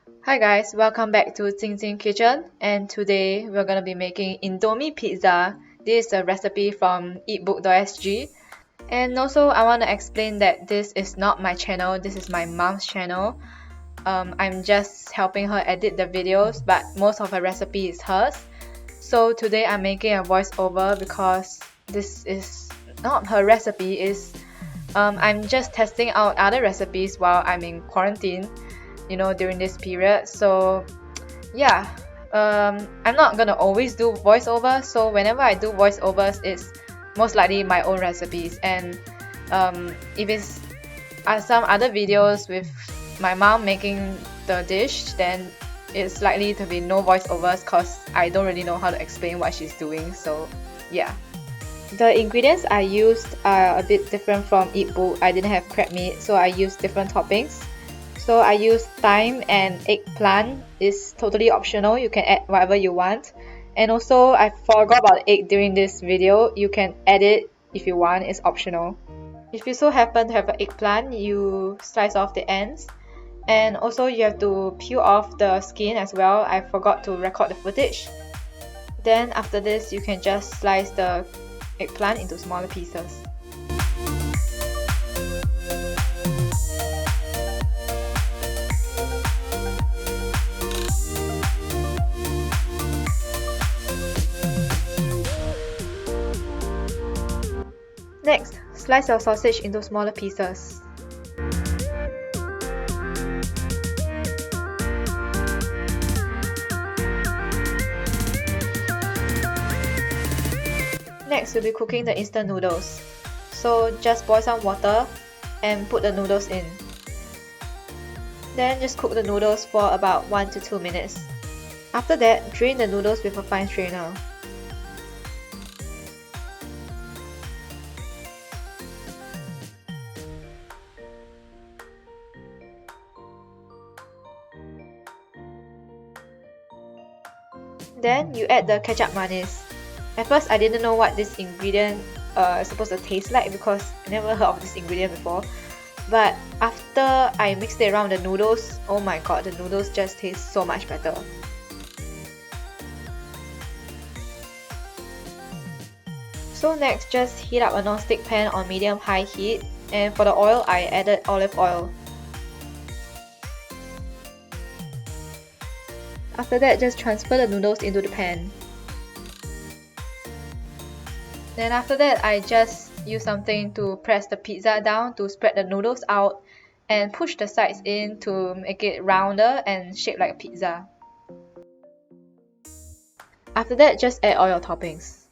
Hi guys, welcome back to Jing Kitchen, and today we're gonna be making Indomie pizza. This is a recipe from Eatbook.sg, and also I want to explain that this is not my channel, this is my mom's channel. I'm just helping her edit the videos, but most of the recipe is hers. So today I'm making a voiceover because this is not her recipe, I'm just testing out other recipes while I'm in quarantine, during this period. So yeah, I'm not gonna always do voiceover, so whenever I do voiceovers, it's most likely my own recipes. And if it's some other videos with my mom making the dish, then it's likely to be no voiceovers because I don't really know how to explain what she's doing. So yeah. The ingredients I used are a bit different from Eatbook. I didn't have crab meat, so I used different toppings. So I used thyme and eggplant. It's totally optional, you can add whatever you want. And also I forgot about egg during this video. You can add it if you want, it's optional. If you so happen to have an eggplant, you slice off the ends. And also you have to peel off the skin as well. I forgot to record the footage. Then after this, you can just slice the eggplant into smaller pieces. Next, slice your sausage into smaller pieces. Next, we'll be cooking the instant noodles. So just boil some water and put the noodles in. Then just cook the noodles for about 1 to 2 minutes. After that, drain the noodles with a fine strainer. Then you add the ketchup mayonnaise. At first I didn't know what this ingredient is supposed to taste like because I never heard of this ingredient before. But after I mixed it around the noodles, oh my god, the noodles just taste so much better. So next, just heat up a non-stick pan on medium-high heat, and for the oil I added olive oil. After that, just transfer the noodles into the pan. Then after that, I just use something to press the pizza down to spread the noodles out and push the sides in to make it rounder and shaped like a pizza. After that, just add all your toppings.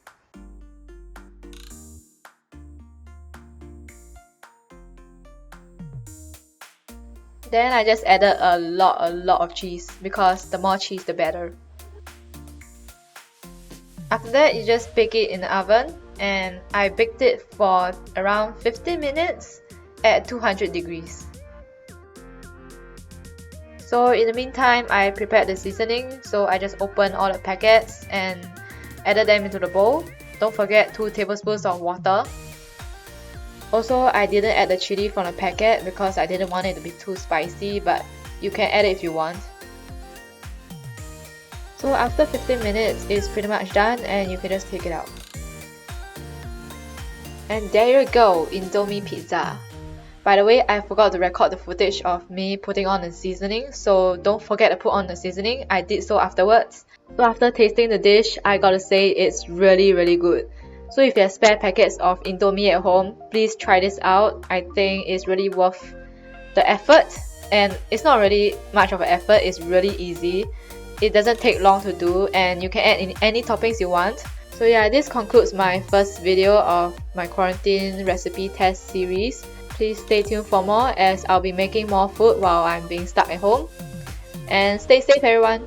Then I just added a lot of cheese because the more cheese the better. After that, you just bake it in the oven, and I baked it for around 15 minutes at 200 degrees. So in the meantime, I prepared the seasoning, so I just opened all the packets and added them into the bowl. Don't forget 2 tablespoons of water. Also, I didn't add the chili from the packet because I didn't want it to be too spicy, but you can add it if you want. So after 15 minutes, it's pretty much done and you can just take it out. And there you go, Indomie pizza. By the way, I forgot to record the footage of me putting on the seasoning, so don't forget to put on the seasoning. I did so afterwards. So after tasting the dish, I gotta say it's really good. So if you have spare packets of Indomie at home, please try this out. I think it's really worth the effort, and it's not really much of an effort, it's really easy. It doesn't take long to do, and you can add in any toppings you want. So yeah, this concludes my first video of my quarantine recipe test series. Please stay tuned for more as I'll be making more food while I'm being stuck at home. And stay safe everyone!